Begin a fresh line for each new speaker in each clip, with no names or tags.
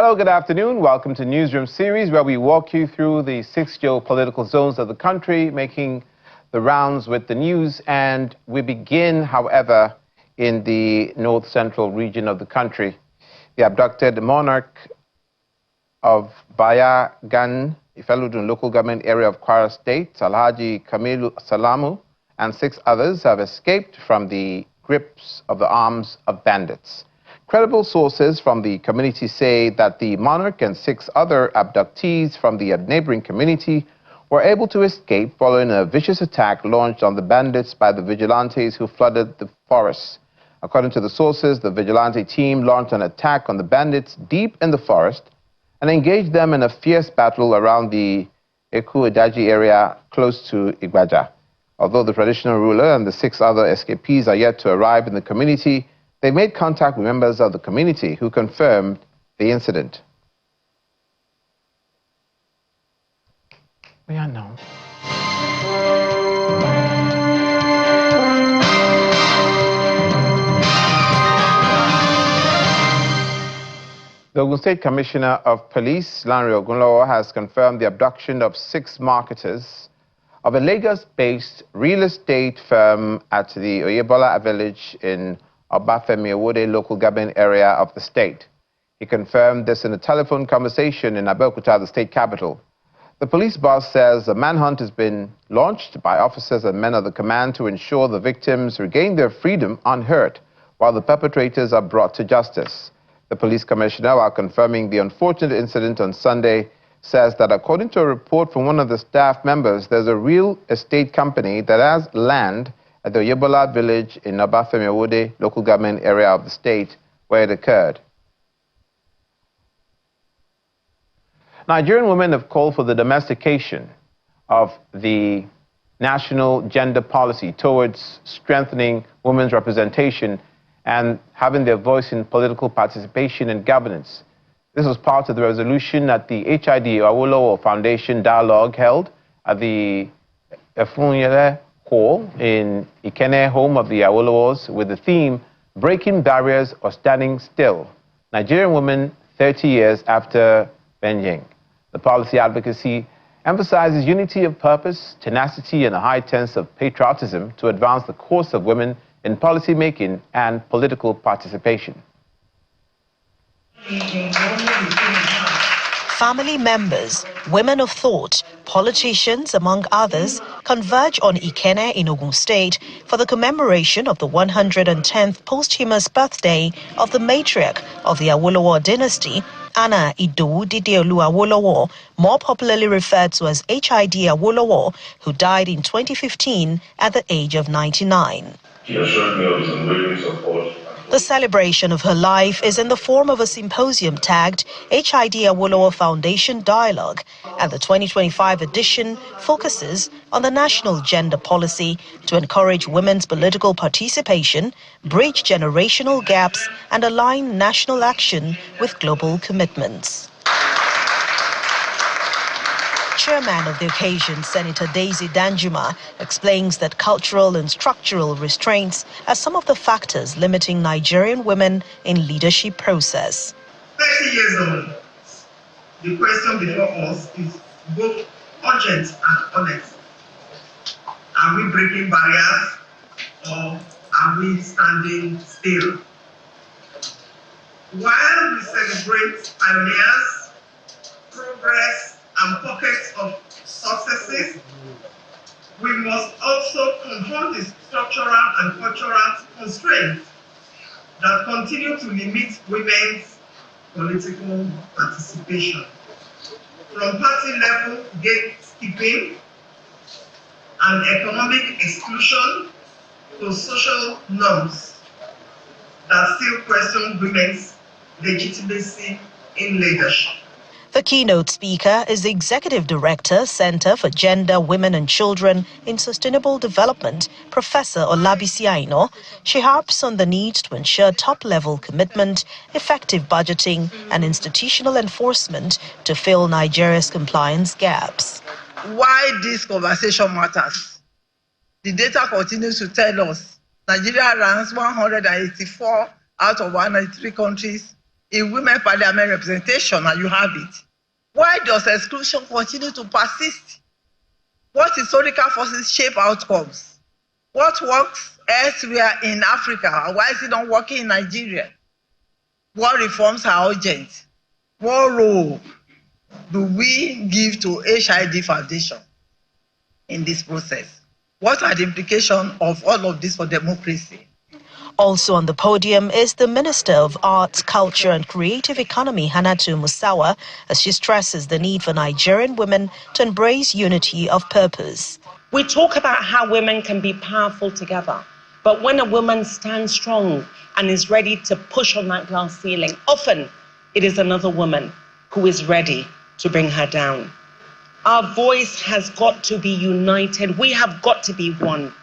Hello, good afternoon. Welcome to Newsroom series, where we walk you through the 6 geopolitical zones of the country, making the rounds with the news. And we begin, however, in the north-central region of the country. The abducted monarch of Bayagan, Ifelodun local government area of Kwara State, Alhaji Kamilu Salamu, and 6 others have escaped from the grips of the arms of bandits. Credible sources from the community say that the monarch and 6 other abductees from the neighboring community were able to escape following a vicious attack launched on the bandits by the vigilantes who flooded the forest. According to the sources, the vigilante team launched an attack on the bandits deep in the forest and engaged them in a fierce battle around the Eku-Edaji area close to Igbaja. Although the traditional ruler and the 6 other escapees are yet to arrive in the community, they made contact with members of the community who confirmed the incident. We are now. The Ogun State Commissioner of Police, Lanre Ogunlowo, has confirmed the abduction of 6 marketers of a Lagos-based real estate firm at the Oyebola village in Obafemi Awode local government area of the state. He confirmed this in a telephone conversation in Abeokuta, the state capital. The police boss says a manhunt has been launched by officers and men of the command to ensure the victims regain their freedom unhurt, while the perpetrators are brought to justice. The police commissioner, while confirming the unfortunate incident on Sunday, says that according to a report from one of the staff members, there's a real estate company that has land at the Oyebola village in Obafemi Awode local government area of the state where it occurred. Nigerian women have called for the domestication of the national gender policy towards strengthening women's representation and having their voice in political participation and governance. This was part of the resolution at the HID Awolowo Foundation Dialogue held at the Efunyele Hall in Ikene, home of the Awolowos, with the theme, Breaking Barriers or Standing Still, Nigerian Women 30 Years After Beijing. The policy advocacy emphasizes unity of purpose, tenacity, and a high sense of patriotism to advance the cause of women in policymaking and political participation.
Family members, women of thought, politicians, among others, converge on Ikene in Ogun State for the commemoration of the 110th posthumous birthday of the matriarch of the Awolowo dynasty, Anna Idowu Dideolu Awolowo, more popularly referred to as HID Awolowo, who died in 2015 at the age of 99.
He assured me of his unwavering support.
The celebration of her life is in the form of a symposium tagged HID Awolowo Foundation Dialogue, and the 2025 edition focuses on the national gender policy to encourage women's political participation, bridge generational gaps, and align national action with global commitments. Chairman of the occasion, Senator Daisy Danjuma, explains that cultural and structural restraints are some of the factors limiting Nigerian women in leadership process.
30 years on, the question before us is both urgent and honest. Are we breaking barriers or are we standing still? While we celebrate pioneers, progress, and pockets of successes, we must also confront the structural and cultural constraints that continue to limit women's political participation. From party level gatekeeping and economic exclusion to social norms that still question women's legitimacy in leadership.
The keynote speaker is the Executive Director, Center for Gender, Women and Children in Sustainable Development, Professor Olabisi Aino. She harps on the need to ensure top-level commitment, effective budgeting and institutional enforcement to fill Nigeria's compliance gaps.
Why this conversation matters? The data continues to tell us Nigeria ranks 184 out of 193 countries in women parliament representation, and you have it. Why does exclusion continue to persist? What historical forces shape outcomes? What works elsewhere in Africa? Why is it not working in Nigeria? What reforms are urgent? What role do we give to HID Foundation in this process? What are the implications of all of this for democracy?
Also on the podium is the Minister of Arts, Culture and Creative Economy, Hannatu Musawa, as she stresses the need for Nigerian women to embrace unity of purpose.
We talk about how women can be powerful together, but when a woman stands strong and is ready to push on that glass ceiling, often it is another woman who is ready to bring her down. Our voice has got to be united. We have got to be one.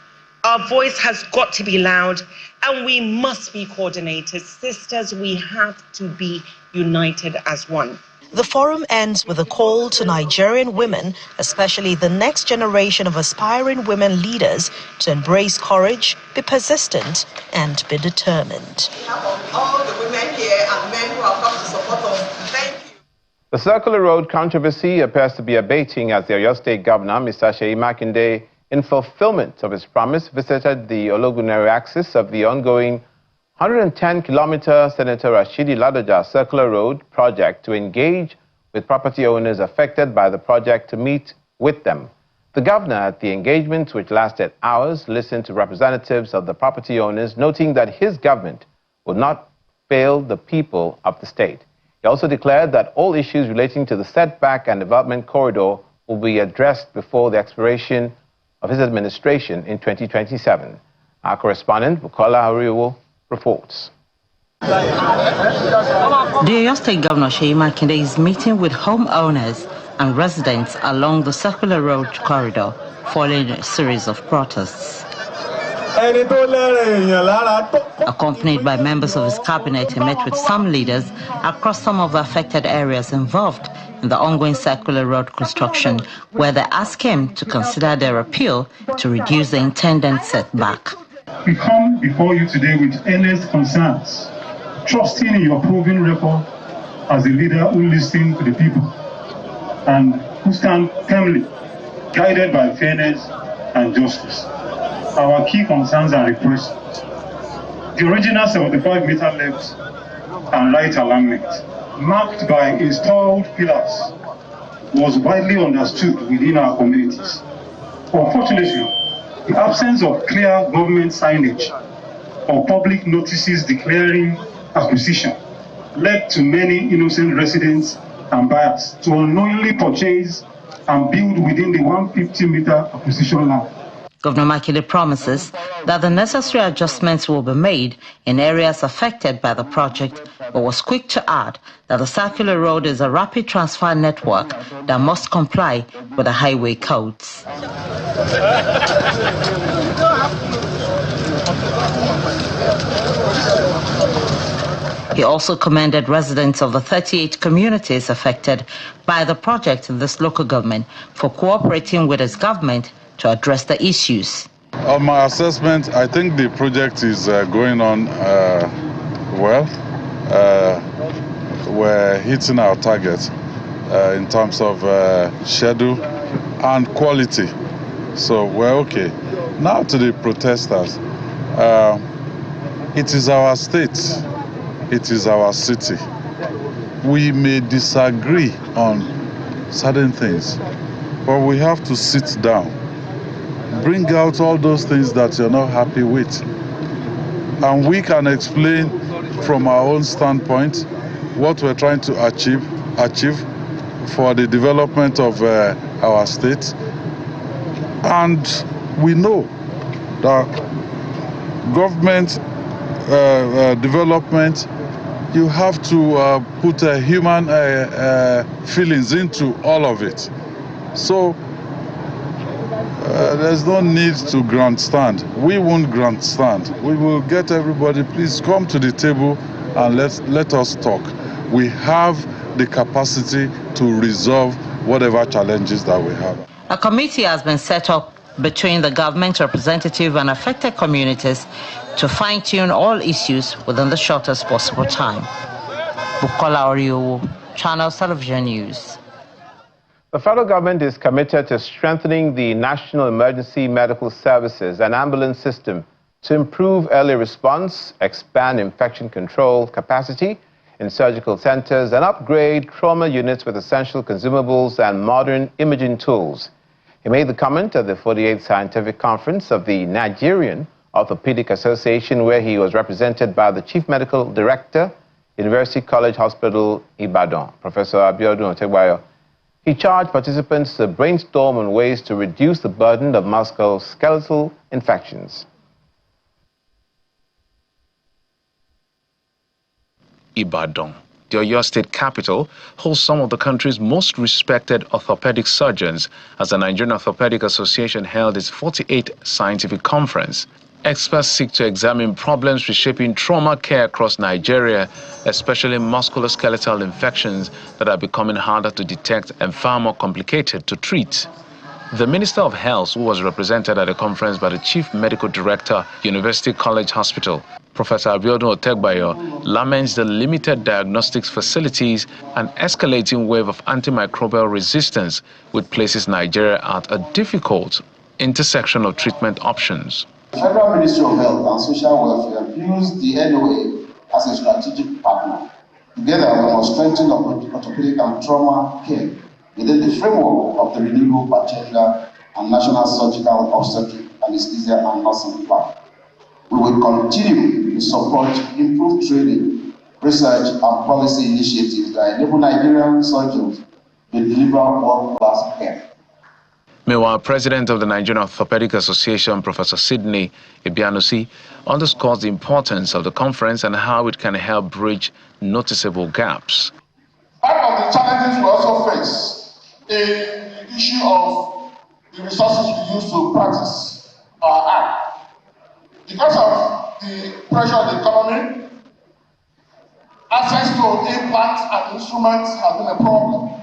Our voice has got to be loud, and we must be coordinated. Sisters, we have to be united as one.
The forum ends with a call to Nigerian women, especially the next generation of aspiring women leaders, to embrace courage, be persistent, and be determined.
All the women here and men who have come to support us, thank you.
The Circular Road controversy appears to be abating as the Oyo State Governor, Mr. Seyi Makinde, in fulfillment of his promise, visited the Ologunere axis of the ongoing 110-kilometer Senator Rashidi Ladoja Circular Road project to engage with property owners affected by the project to meet with them. The governor at the engagement, which lasted hours, listened to representatives of the property owners, noting that his government would not fail the people of the state. He also declared that all issues relating to the setback and development corridor will be addressed before the expiration of his administration in 2027. Our correspondent, Bukola Ariwo, reports.
The Oyo State Governor Seyi Makinde is meeting with homeowners and residents along the Circular Road corridor following a series of protests. Accompanied by members of his cabinet, he met with some leaders across some of the affected areas involved in the ongoing Circular Road construction, where they asked him to consider their appeal to reduce the intended setback.
We come before you today with earnest concerns, trusting in your proven record as a leader who listens to the people and who stand firmly guided by fairness and justice. Our key concerns are requests. The original 75-meter left and right alignment, marked by installed pillars, was widely understood within our communities. Unfortunately, the absence of clear government signage or public notices declaring acquisition led to many innocent residents and buyers to unknowingly purchase and build within the 150-meter acquisition line.
Governor Makinde promises that the necessary adjustments will be made in areas affected by the project, but was quick to add that the Circular Road is a rapid transfer network that must comply with the highway codes. He also commended residents of the 38 communities affected by the project in this local government for cooperating with his government to address the issues.
On my assessment, I think the project is going on well. We're hitting our target in terms of schedule and quality. So we're okay. Now to the protesters. It is our state. It is our city. We may disagree on certain things, but we have to sit down. Bring out all those things that you're not happy with. And we can explain from our own standpoint what we're trying to achieve for the development of our state. And we know that government development, you have to put human feelings into all of it. So there's no need to grandstand. We won't grandstand. We will get everybody, please come to the table and let us talk. We have the capacity to resolve whatever challenges that we have.
A committee has been set up between the government representative and affected communities to fine-tune all issues within the shortest possible time. Bukola Oriowo, Channel Television News.
The federal government is committed to strengthening the National Emergency Medical Services and ambulance system to improve early response, expand infection control capacity in surgical centers, and upgrade trauma units with essential consumables and modern imaging tools. He made the comment at the 48th Scientific Conference of the Nigerian Orthopedic Association, where he was represented by the Chief Medical Director, University College Hospital, Ibadan, Professor Abiodun Otegbayo. He charged participants to brainstorm on ways to reduce the burden of musculoskeletal infections.
Ibadan, the Oyo State capital, holds some of the country's most respected orthopedic surgeons as the Nigerian Orthopedic Association held its 48th scientific conference. Experts seek to examine problems reshaping trauma care across Nigeria, especially musculoskeletal infections that are becoming harder to detect and far more complicated to treat. The Minister of Health, who was represented at the conference by the Chief Medical Director, University College Hospital, Professor Abiodun Otegbayo, laments the limited diagnostics facilities and escalating wave of antimicrobial resistance, which places Nigeria at a difficult intersection of treatment options.
The Federal Ministry of Health and Social Welfare views the NOA as a strategic partner. Together, we must strengthen orthopedic and trauma care within the framework of the renewable agenda and national surgical obstetric anesthesia and nursing plan. We will continue to support improved training, research, and policy initiatives that enable Nigerian surgeons to deliver world-class care.
Meanwhile, President of the Nigerian Orthopedic Association, Professor Sidney Ibianusi, underscores the importance of the conference and how it can help bridge noticeable gaps.
Part of the challenges we also face is the issue of the resources we use to practice our art. Because of the pressure of the economy, access to implants and instruments has been a problem.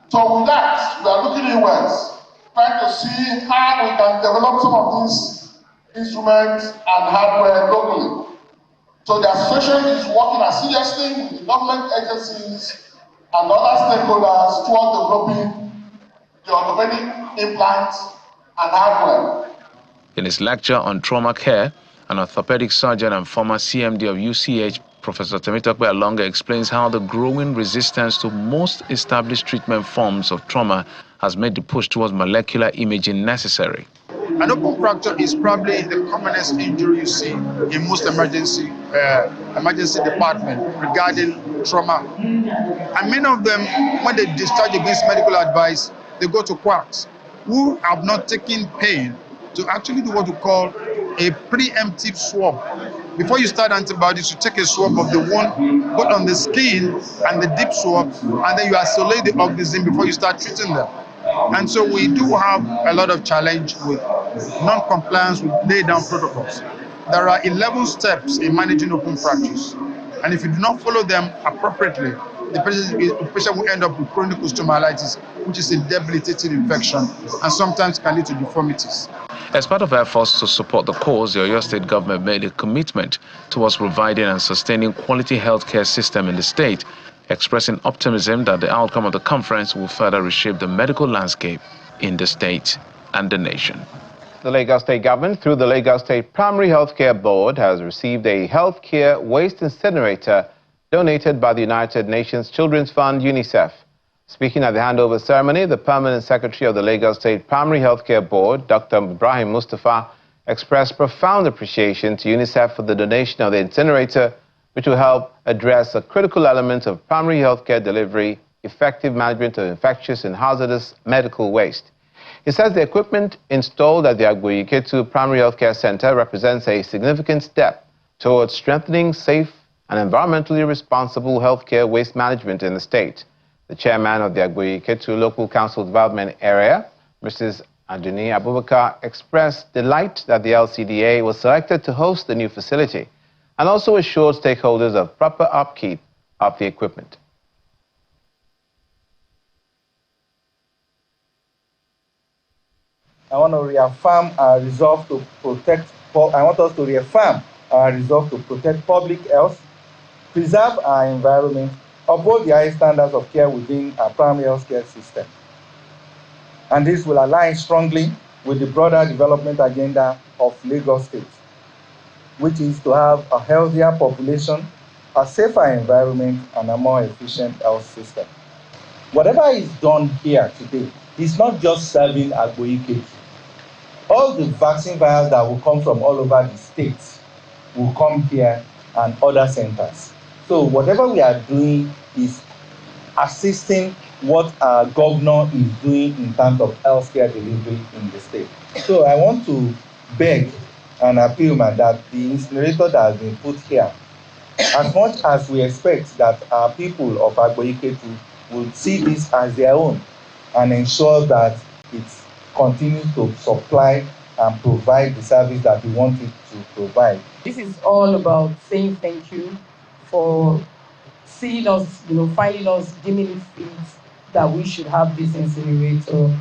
So with that, we are looking inwards, trying to see how we can develop some of these instruments and hardware locally. So the association is working assiduously with the government agencies and other stakeholders toward developing the orthopedic implants and hardware.
In his lecture on trauma care, an orthopedic surgeon and former CMD of UCH, Professor Temitope Alonga, explains how the growing resistance to most established treatment forms of trauma has made the push towards molecular imaging necessary.
An open fracture is probably the commonest injury you see in most emergency department regarding trauma. And many of them, when they discharge against medical advice, they go to quacks who have not taken pain to actually do what we call a preemptive swab. Before you start antibiotics, you take a swab of the wound, both on the skin and the deep swab, and then you isolate the organism before you start treating them. And so we do have a lot of challenge with non-compliance with laid down protocols. There are 11 steps in managing open fractures. And if you do not follow them appropriately, the patient will end up with chronic osteomyelitis, which is a debilitating infection and sometimes can lead to deformities.
As part of efforts to support the cause, the Oyo State government made a commitment towards providing and sustaining quality healthcare system in the state, expressing optimism that the outcome of the conference will further reshape the medical landscape in the state and the nation.
The Lagos State government, through the Lagos State Primary Healthcare Board, has received a healthcare waste incinerator donated by the United Nations Children's Fund, UNICEF. Speaking at the handover ceremony, the Permanent Secretary of the Lagos State Primary Healthcare Board, Dr. Ibrahim Mustafa, expressed profound appreciation to UNICEF for the donation of the incinerator, which will help address a critical element of primary healthcare delivery, effective management of infectious and hazardous medical waste. He says the equipment installed at the Agboiketu Primary Healthcare Center represents a significant step towards strengthening safe and environmentally responsible healthcare waste management in the state. The chairman of the Agboiketu Local Council Development Area, Mrs. Aduni Abubakar, expressed delight that the LCDA was selected to host the new facility and also assured stakeholders of proper upkeep of the equipment.
I want to reaffirm our resolve to protect, I want us to reaffirm our resolve to protect public health, preserve our environment, uphold the high standards of care within our primary health care system. And this will align strongly with the broader development agenda of Lagos State, which is to have a healthier population, a safer environment, and a more efficient health system. Whatever is done here today is not just serving Agboike. All the vaccine vials that will come from all over the states will come here and other centers. So whatever we are doing is assisting what our governor is doing in terms of healthcare delivery in the state. So I want to beg and appeal that the incinerator that has been put here, as much as we expect that our people of Agboike will see this as their own and ensure that it continues to supply and provide the service that we want it to provide.
This is all about saying thank you for seeing us, finding us deeming it fit that we should have this incinerator.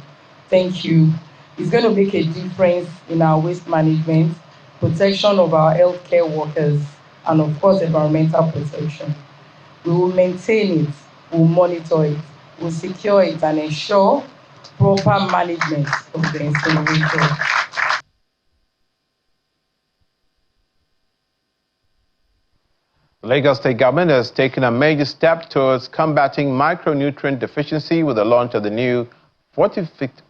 Thank you. It's going to make a difference in our waste management, protection of our healthcare workers, and of course, environmental protection. We will maintain it, we'll monitor it, we'll secure it, and ensure proper management of the incinerator.
The Lagos State government has taken a major step towards combating micronutrient deficiency with the launch of the new fortified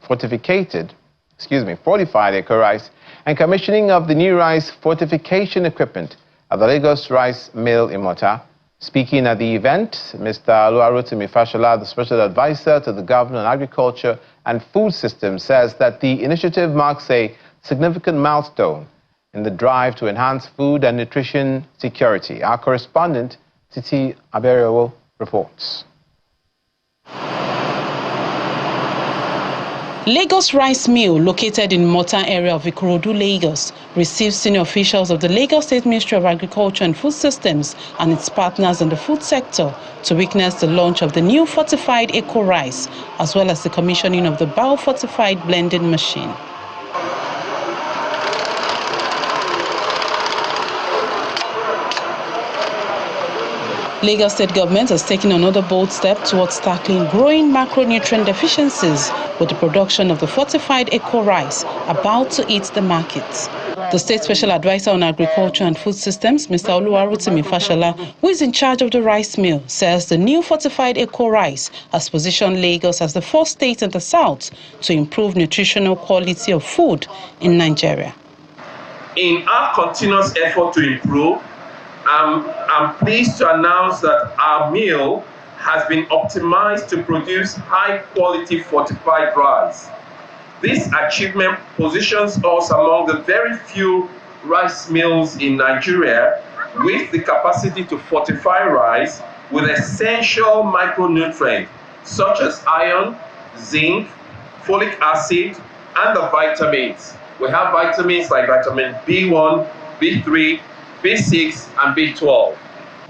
acre rice and commissioning of the new rice fortification equipment at the Lagos Rice Mill in Mota. Speaking at the event, Mr. Oluwarotimi Fashola, the Special Advisor to the Governor on Agriculture and Food Systems, says that the initiative marks a significant milestone in the drive to enhance food and nutrition security. Our correspondent, Titi Aberewo, reports.
Lagos Rice Mill, located in Mota area of Ikorodu, Lagos, received senior officials of the Lagos State Ministry of Agriculture and Food Systems and its partners in the food sector to witness the launch of the new fortified eco rice, as well as the commissioning of the bio-fortified blending machine. Lagos State government has taken another bold step towards tackling growing macronutrient deficiencies with the production of the fortified eco rice about to hit the markets. The State Special Advisor on Agriculture and Food Systems, Mr. Oluwarotimi Fashola, who is in charge of the rice mill, says the new fortified eco rice has positioned Lagos as the first state in the south to improve nutritional quality of food in Nigeria.
In our continuous effort to improve, I'm pleased to announce that our mill has been optimized to produce high-quality fortified rice. This achievement positions us among the very few rice mills in Nigeria with the capacity to fortify rice with essential micronutrients such as iron, zinc, folic acid, and the vitamins. We have vitamins like vitamin B1, B3, B6 and B12.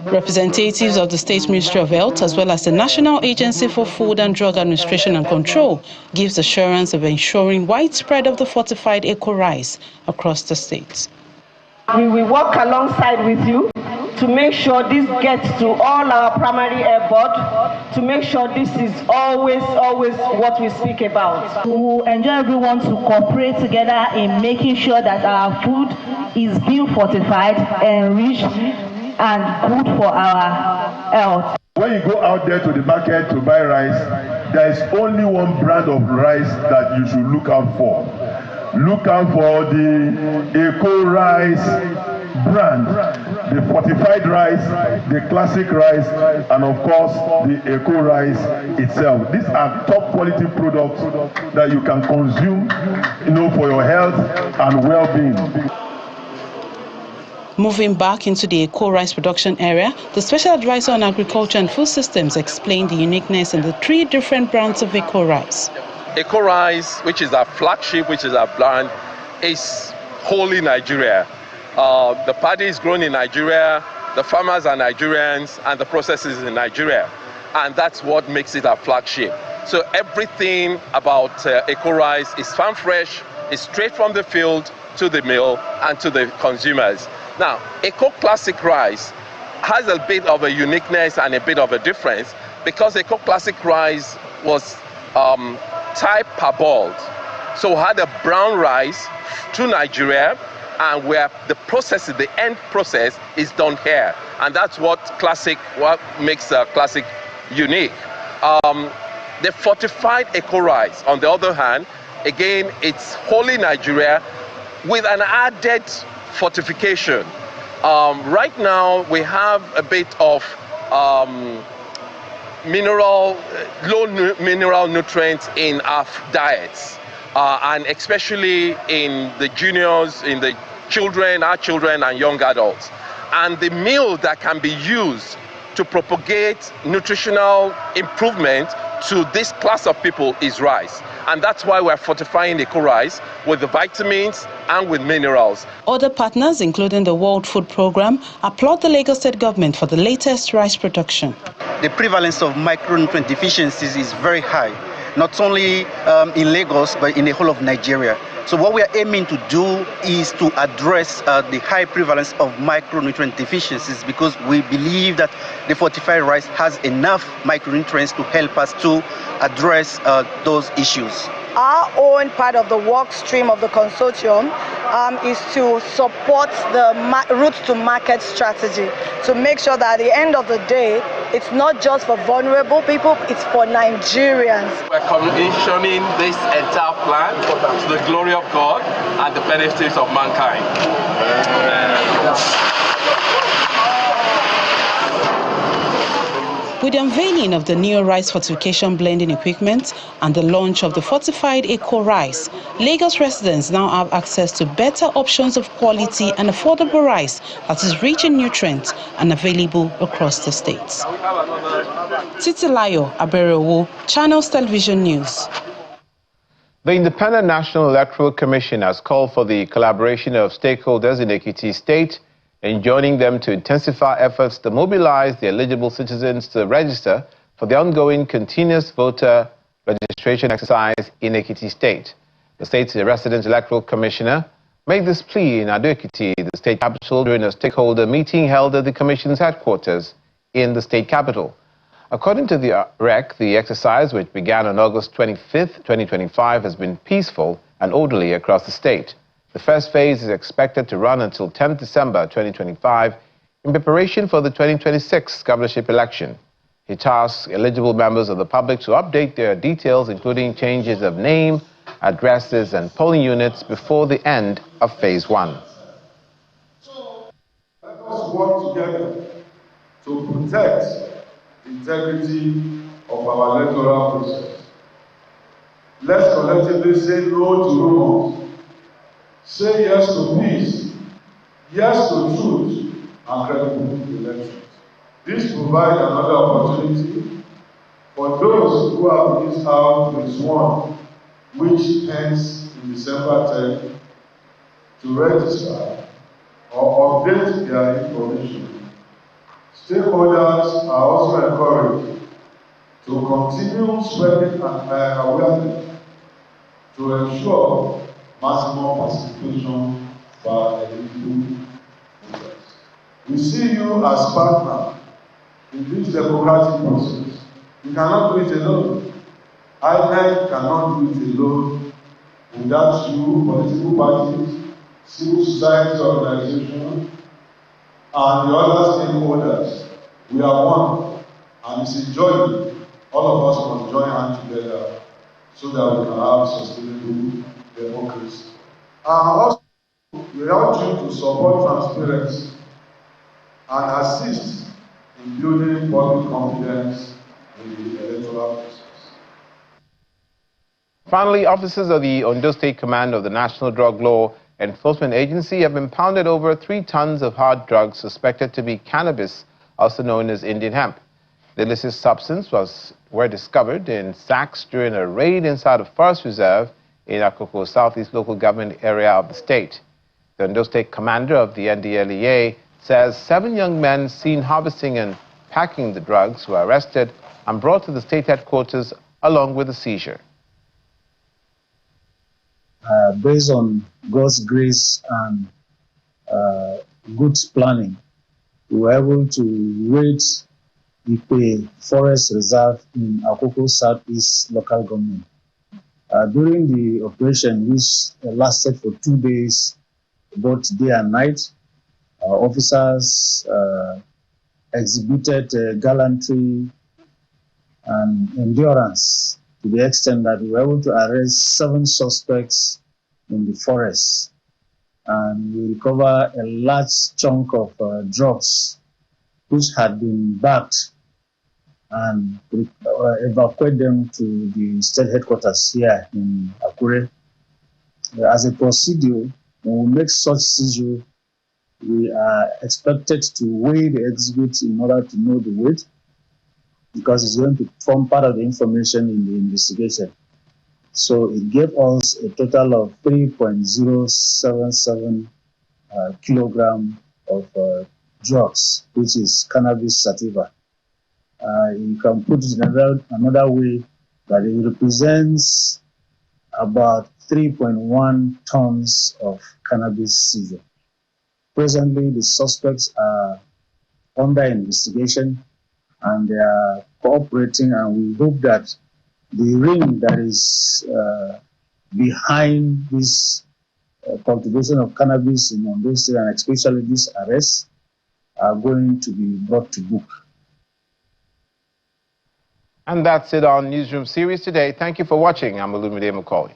Representatives of the State Ministry of Health as well as the National Agency for Food and Drug Administration and Control gives assurance of ensuring widespread of the fortified eco rice across the states.
We will work alongside with you to make sure this gets to all our primary health board, to make sure this is always what we speak about.
We will enjoy everyone to cooperate together in making sure that our food is being fortified, enriched, and good for our health.
When you go out there to the market to buy rice, there is only one brand of rice that you should look out for. Look out for the Eco Rice brand, the fortified rice, the classic rice, and of course the Eco Rice itself. These are top quality products that you can consume, for your health and well-being.
Moving back into the eco rice production area, the Special Advisor on Agriculture and Food Systems explained the uniqueness in the 3 different brands of eco rice.
Eco Rice, which is our flagship, which is our brand, is wholly Nigeria. The paddy is grown in Nigeria, the farmers are Nigerians, and the process is in Nigeria. And that's what makes it our flagship. So everything about Eco Rice is farm fresh, is straight from the field to the mill and to the consumers. Now, Eco Classic Rice has a bit of a uniqueness and a bit of a difference because Eco Classic rice was type parboiled. So we had a brown rice to Nigeria, and where the process, the end process, is done here, and that's what makes Classic unique. The fortified Eco rice, on the other hand, again, it's wholly Nigeria with an added fortification. Right now, we have a bit of low mineral nutrients in our diets. And especially in the juniors, in the children, our children and young adults. And the meal that can be used to propagate nutritional improvement to this class of people is rice. And that's why we're fortifying Eco rice with the vitamins and with minerals.
Other partners, including the World Food Programme, applaud the Lagos State government for the latest rice production.
The prevalence of micronutrient deficiencies is very high, not only in Lagos, but in the whole of Nigeria. So what we are aiming to do is to address the high prevalence of micronutrient deficiencies, because we believe that the fortified rice has enough micronutrients to help us to address those issues.
Our own part of the work stream of the consortium is to support the route to market strategy, to make sure that at the end of the day, it's not just for vulnerable people, it's for Nigerians.
We're commissioning this entire plan to the glory of God and the benefits of mankind.
With the unveiling of the new rice fortification blending equipment and the launch of the fortified Eco rice, Lagos residents now have access to better options of quality and affordable rice that is rich in nutrients and available across the states. Titilayo Aberewo, Channels Television News.
The Independent National Electoral Commission has called for the collaboration of stakeholders in Ekiti State and joining them to intensify efforts to mobilize the eligible citizens to register for the ongoing continuous voter registration exercise in Ekiti State. The state's resident electoral commissioner made this plea in Ado-Ekiti, the state capital, during a stakeholder meeting held at the commission's headquarters in the state capital. According to the REC, the exercise, which began on August 25th, 2025, has been peaceful and orderly across the state. The first phase is expected to run until 10th December 2025 in preparation for the 2026 governorship election. He tasks eligible members of the public to update their details, including changes of name, addresses, and polling units before the end of phase 1.
Let us work together to protect the integrity of our electoral process. Let's collectively say no to rumors. Say yes to peace, yes to truth, and credible elections. This provides another opportunity for those who have missed out phase 1, which ends in December 10, to register or update their information. Stakeholders are also encouraged to continue spreading awareness to ensure maximum participation by eligible voters. We see you as partner in this democratic process. You cannot do it alone. INEC cannot do it alone without you, political parties, civil society organizations, and the other stakeholders. We are one, and it's a journey. All of us must join hands together so that we can have sustainable democracy. And also, we urge you to support transparency and assist in building public confidence in the electoral process.
Finally, officers of the Ondo State Command of the National Drug Law Enforcement Agency have impounded over 3 tons of hard drugs suspected to be cannabis, also known as Indian hemp. The illicit substance were discovered in sacks during a raid inside a forest reserve in Akoko Southeast local government area of the state. The Ondo State commander of the NDLEA says 7 young men seen harvesting and packing the drugs were arrested and brought to the state headquarters along with a seizure.
Based on God's grace and good planning,
we were able to raid the Forest Reserve in Akoko Southeast local government. During the operation, which lasted for 2 days, both day and night, officers exhibited gallantry and endurance to the extent that we were able to arrest 7 suspects in the forest. And we recovered a large chunk of drugs which had been bagged and evacuate them to the state headquarters here in Akure. As a procedure, when we make such seizure, we are expected to weigh the exhibit in order to know the weight, because it's going to form part of the information in the investigation. So it gave us a total of 3.077 kilogram of drugs, which is cannabis sativa. You can put it another way, that it represents about 3.1 tons of cannabis seizure. Presently, the suspects are under investigation and they are cooperating, and we hope that the ring that is behind this cultivation of cannabis in Ondo State, and especially this arrest, are going to be brought to book.
And that's it on Newsroom series today. Thank you for watching. I'm Olumide Mukoyi.